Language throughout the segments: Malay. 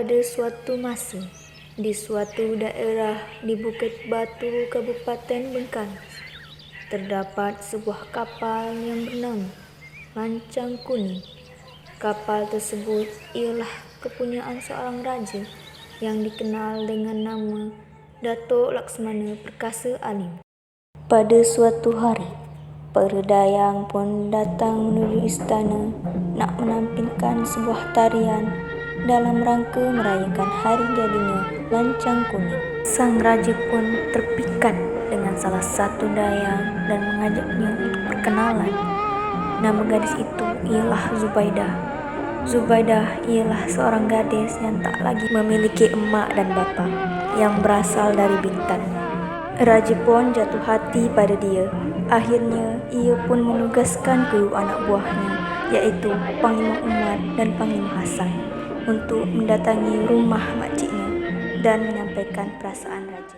Pada suatu masa, di suatu daerah di Bukit Batu, Kabupaten Bengkalis, terdapat sebuah kapal yang bernama Lancang Kuning. Kapal tersebut ialah kepunyaan seorang raja yang dikenal dengan nama Datuk Laksmana Perkasa Alim. Pada suatu hari, para dayang pun datang menuju istana nak menampilkan sebuah tarian dalam rangka merayakan hari jadinya Lancang Kuning. Sang raja pun terpikat dengan salah satu dayang dan mengajaknya untuk berkenalan. Nama gadis itu ialah Zubaidah. Zubaidah ialah seorang gadis yang tak lagi memiliki emak dan bapa, yang berasal dari Bintan. Raja pun jatuh hati pada dia. Akhirnya, ia pun menugaskan kedua anak buahnya, iaitu Panglima Umar dan Panglima Hasan, untuk mendatangi rumah makciknya dan menyampaikan perasaan raja.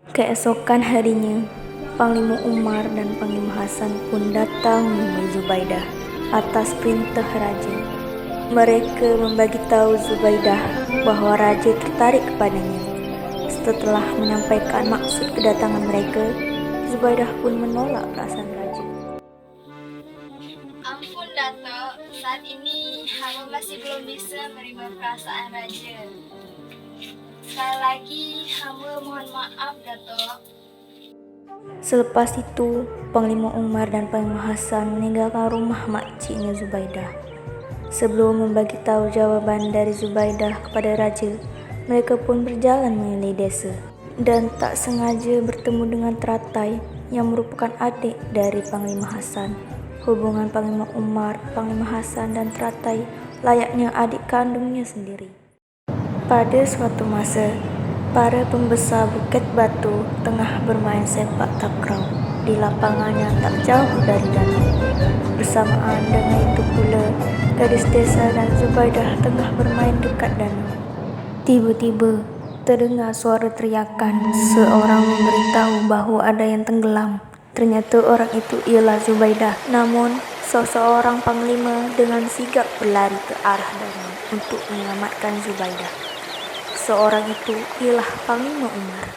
Keesokan harinya, Panglima Umar dan Panglima Hasan pun datang menemui Zubaidah atas perintah raja. Mereka membagi tahu Zubaidah bahawa raja tertarik kepadanya. Setelah menyampaikan maksud kedatangan mereka, Zubaidah pun menolak perasaan raja. Ampun Datuk, saat ini hamba masih belum bisa menerima perasaan raja. Sekali lagi hamba mohon maaf Datuk. Selepas itu, Panglima Umar dan Panglima Hasan meninggalkan rumah makciknya Zubaidah. Sebelum membagi tahu jawaban dari Zubaidah kepada raja, mereka pun berjalan mengelilingi desa dan tak sengaja bertemu dengan Teratai yang merupakan adik dari Panglima Hasan. Hubungan Panglima Umar, Panglima Hasan dan Teratai layaknya adik kandungnya sendiri. Pada suatu masa, para pembesar Bukit Batu tengah bermain sepak takraw di lapangan yang tak jauh dari danau. Bersamaan dengan itu pula, gadis desa dan Zubaidah tengah bermain dekat danau. Tiba-tiba, terdengar suara teriakan. Seorang memberitahu bahawa ada yang tenggelam. Ternyata orang itu ialah Zubaidah. Namun, seseorang panglima dengan sigap berlari ke arah danau untuk menyelamatkan Zubaidah. Seorang itu ialah Panglima Umar.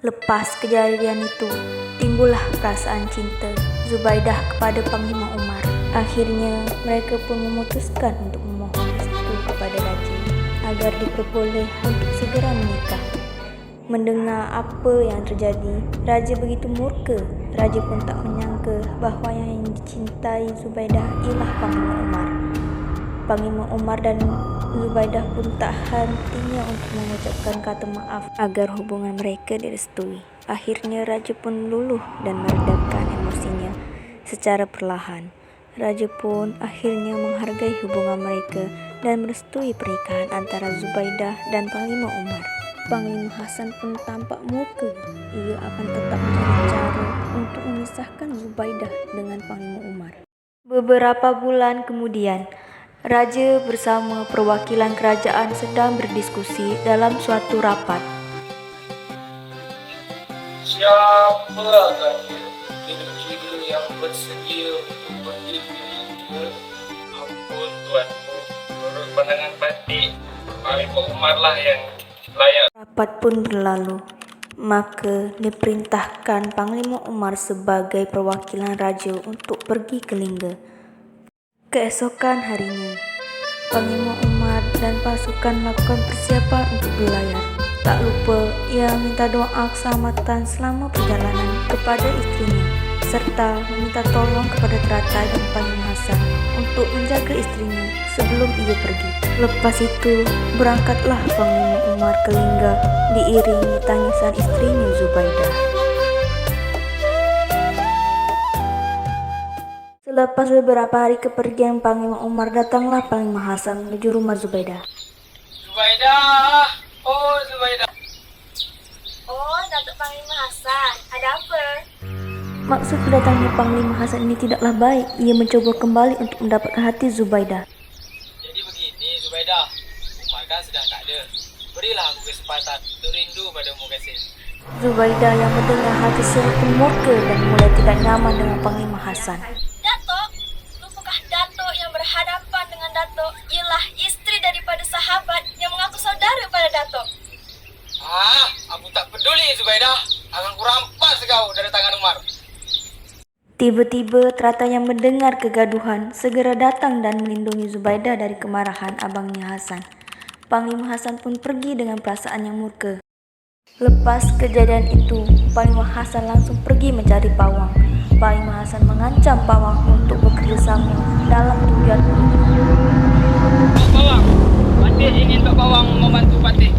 Lepas kejadian itu, timbullah perasaan cinta Zubaidah kepada Panglima Umar. Akhirnya, mereka pun memutuskan untuk memohon restu kepada raja agar diperboleh untuk segera menikah. Mendengar apa yang terjadi, raja begitu murka. Raja pun tak menyangka bahawa yang dicintai Zubaidah ialah Panglima Umar. Panglima Umar dan Zubaidah pun tak hentinya untuk mengucapkan kata maaf agar hubungan mereka direstui. Akhirnya raja pun luluh dan meredakan emosinya secara perlahan. Raja pun akhirnya menghargai hubungan mereka dan merestui pernikahan antara Zubaidah dan Panglima Umar. Panglima Hasan pun tampak murka. Ia akan tetap mencari cara untuk memisahkan Zubaidah dengan Panglima Umar. Beberapa bulan kemudian, raja bersama perwakilan kerajaan sedang berdiskusi dalam suatu rapat. Siapa agaknya kira-kira yang bersedia untuk berdiri dia? Ampun tuanku, menurut pandangan batik, Panglima Umar lah yang layak. Rapat pun berlalu. Maka diperintahkan Panglima Umar sebagai perwakilan raja untuk pergi ke Lingga. Keesokan harinya, Panglima Umar dan pasukan melakukan persiapan untuk berlayar. Tak lupa, ia minta doa keselamatan selama perjalanan kepada istrinya, serta meminta tolong kepada Teratai dan Panglima Hasan untuk menjaga istrinya sebelum ia pergi. Lepas itu, berangkatlah Panglima Umar ke Lingga diiringi tangisan istrinya Zubaidah. Selepas beberapa hari kepergian Panglima Umar, datanglah Panglima Hasan menuju rumah Zubaidah. Zubaidah! Oh Zubaidah! Oh, Datuk Panglima Hasan, ada apa? Maksud kedatangannya Panglima Hasan ini tidaklah baik. Ia mencoba kembali untuk mendapatkan hati Zubaidah. Jadi begini Zubaidah, Umar kan sedang tak ada. Berilah aku kesempatan untuk rindu padamu kasih. Zubaidah yang mendengar hal tersebut pun murka dan mulai tidak nyaman dengan Panglima Hasan. Datuk, lupukah Datuk yang berhadapan dengan Datuk ialah isteri daripada sahabat yang mengaku berdarah pada Datuk. Aku tak peduli Zubaidah. Akan kurampas kau dari tangan Umar. Tiba-tiba Teratai yang mendengar kegaduhan segera datang dan melindungi Zubaidah dari kemarahan abangnya Hasan. Panglima Hasan pun pergi dengan perasaan yang murka. Lepas kejadian itu, Panglima Hasan langsung pergi mencari Pawang. Panglima Hasan mengancam Pawang untuk bekerjasama dalam tujuan Pak Pawang, Patih ingin Pak Pawang membantu Patih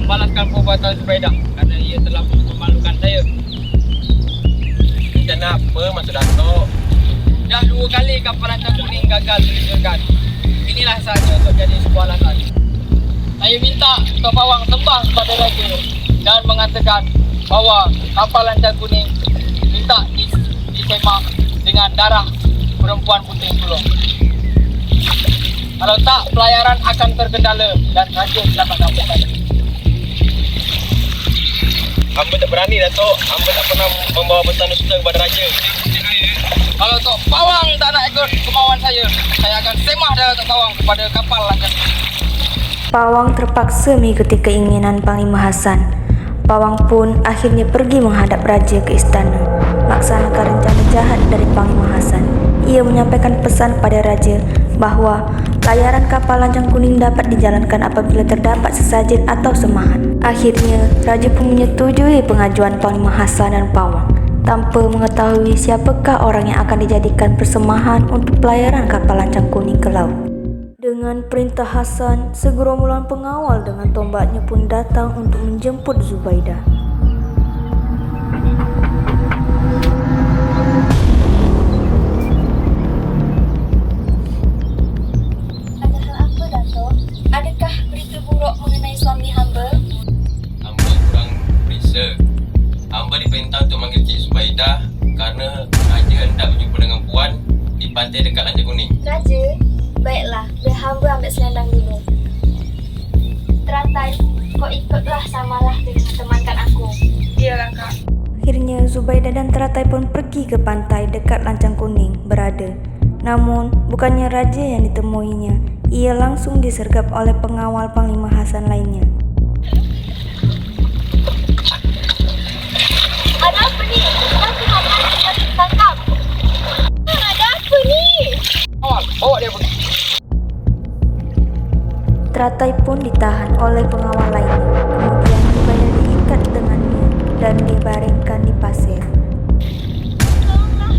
membalaskan perbuatan Zubaidah karena ia telah memalukan saya. Kenapa Mas Datuk? Dah 2 kali kapal rancang kuning gagal diluncurkan. Inilah saatnya untuk jadi sebuah alasan. Saya minta Pak Pawang sembah kepada Raja dan mengatakan bahawa kapal rancang kuning minta disemak dengan darah perempuan puting sulung. Kalau tak, pelayaran akan terkendala dan Raja dapat dapat. Hamba tak berani Datuk. Hamba tak pernah membawa pesan dusta kepada Raja. Kalau Tok Pawang tak nak ikut kemauan saya akan semah darah Tok Pawang kepada kapal rancang kuning. Pawang terpaksa mengikuti keinginan Panglima Hasan. Pawang pun akhirnya pergi menghadap Raja ke istana, melaksanakan rencana jahat dari Panglima Hasan. Ia menyampaikan pesan pada Raja bahawa layaran kapal lancang kuning dapat dijalankan apabila terdapat sesajen atau semahan. Akhirnya, Raja pun menyetujui pengajuan Panglima Hasan dan Pawang, tanpa mengetahui siapakah orang yang akan dijadikan persemahan untuk pelayaran kapal lancang kuning ke laut. Dengan perintah Hasan, segerombolan pengawal dengan tombaknya pun datang untuk menjemput Zubaidah. Ada hal apa, Datuk? Adakah berita buruk mengenai suami hamba? Hamba kurang periksa. Hamba diperintah untuk manggil Cik Zubaidah kerana Raja hendak berjumpa dengan Puan di pantai dekat Lancang Kuning. Raja, baiklah, biar hamba ambil selendang dulu. Teratai, kau ikutlah samalah dengan temankan aku. Iyalah Kak. Akhirnya Zubaidah dan Teratai pun pergi ke pantai dekat Lancang Kuning berada. Namun, bukannya Raja yang ditemuinya, ia langsung disergap oleh pengawal Panglima Hasan lainnya. Ada apa ni? Kenapa hamba sudah ditangkap? Ada apa ni? Awal, bawa dia pergi. Teratai pun ditahan oleh pengawal lainnya. Kemudian Zubaidah diikat dengannya dan dibaringkan di pasir. Tolonglah,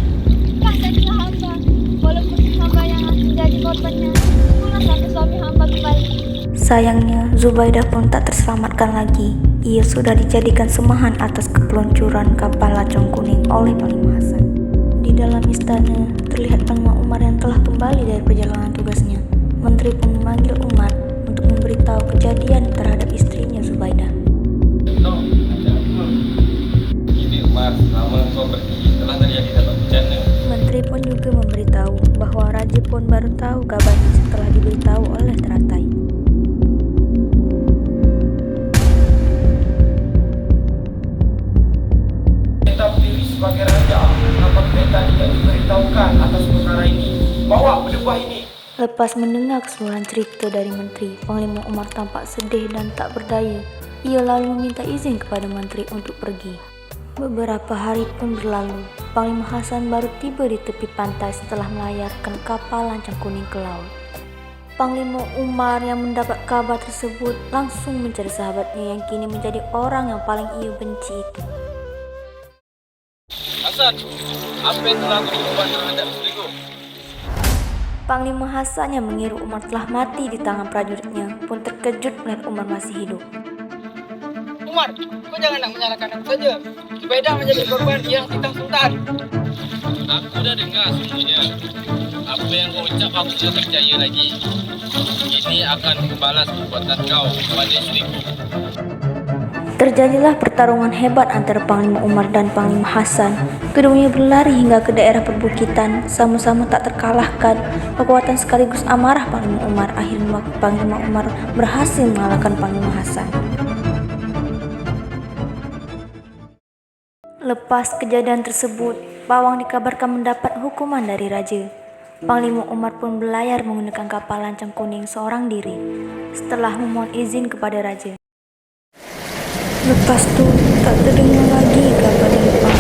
kasihanilah hamba. Walaupun hamba yang menjadi korbannya, tolonglah sampai suami hamba kembali. Sayangnya, Zubaidah pun tak terselamatkan lagi. Ia sudah dijadikan semahan atas kepeluncuran kapal lancang kuning oleh Panglima Hasan. Di dalam istana, terlihat Panglima Umar yang telah kembali dari perjalanan tugasnya. Menteri pun memanggil Umar untuk memberitahu kejadian terhadap istrinya Zubaidah. Datuk, ada apa? Ini Umar, selama kau pergi telah terjadi dapat bencana. Menteri pun juga memberitahu bahawa Raja pun baru tahu kabarnya setelah diberitahu oleh Teratai. Kita berdiri sebagai Raja. Kenapa kita tidak diberitahukan atas perkara ini? Bawa berdebah ini. Lepas mendengar keseluruhan cerita dari Menteri, Panglima Umar tampak sedih dan tak berdaya. Ia lalu meminta izin kepada Menteri untuk pergi. Beberapa hari pun berlalu. Panglima Hasan baru tiba di tepi pantai setelah melayarkan kapal lancang kuning ke laut. Panglima Umar yang mendapat kabar tersebut langsung mencari sahabatnya yang kini menjadi orang yang paling ia benci itu. Hasan, apa yang telah kau buat terhadap istriku? Panglima Hasan yang mengira Umar telah mati di tangan prajuritnya pun terkejut melihat Umar masih hidup. Umar, kau jangan nak menyalahkan aku saja. Zubaidah menjadi korban yang titah sultan. Aku dah dengar semuanya. Apa yang kau ucap aku sudah percaya lagi. Ini akan membalas perbuatan kau kepada istriku. Terjadilah pertarungan hebat antara Panglima Umar dan Panglima Hasan. Keduanya berlari hingga ke daerah perbukitan, sama-sama tak terkalahkan. Kekuatan sekaligus amarah Panglima Umar, akhirnya Panglima Umar berhasil mengalahkan Panglima Hasan. Lepas kejadian tersebut, Pawang dikabarkan mendapat hukuman dari Raja. Panglima Umar pun berlayar menggunakan kapal lancang kuning seorang diri setelah memohon izin kepada raja. Lepas itu tak terdengar lagi kabar dari Panglima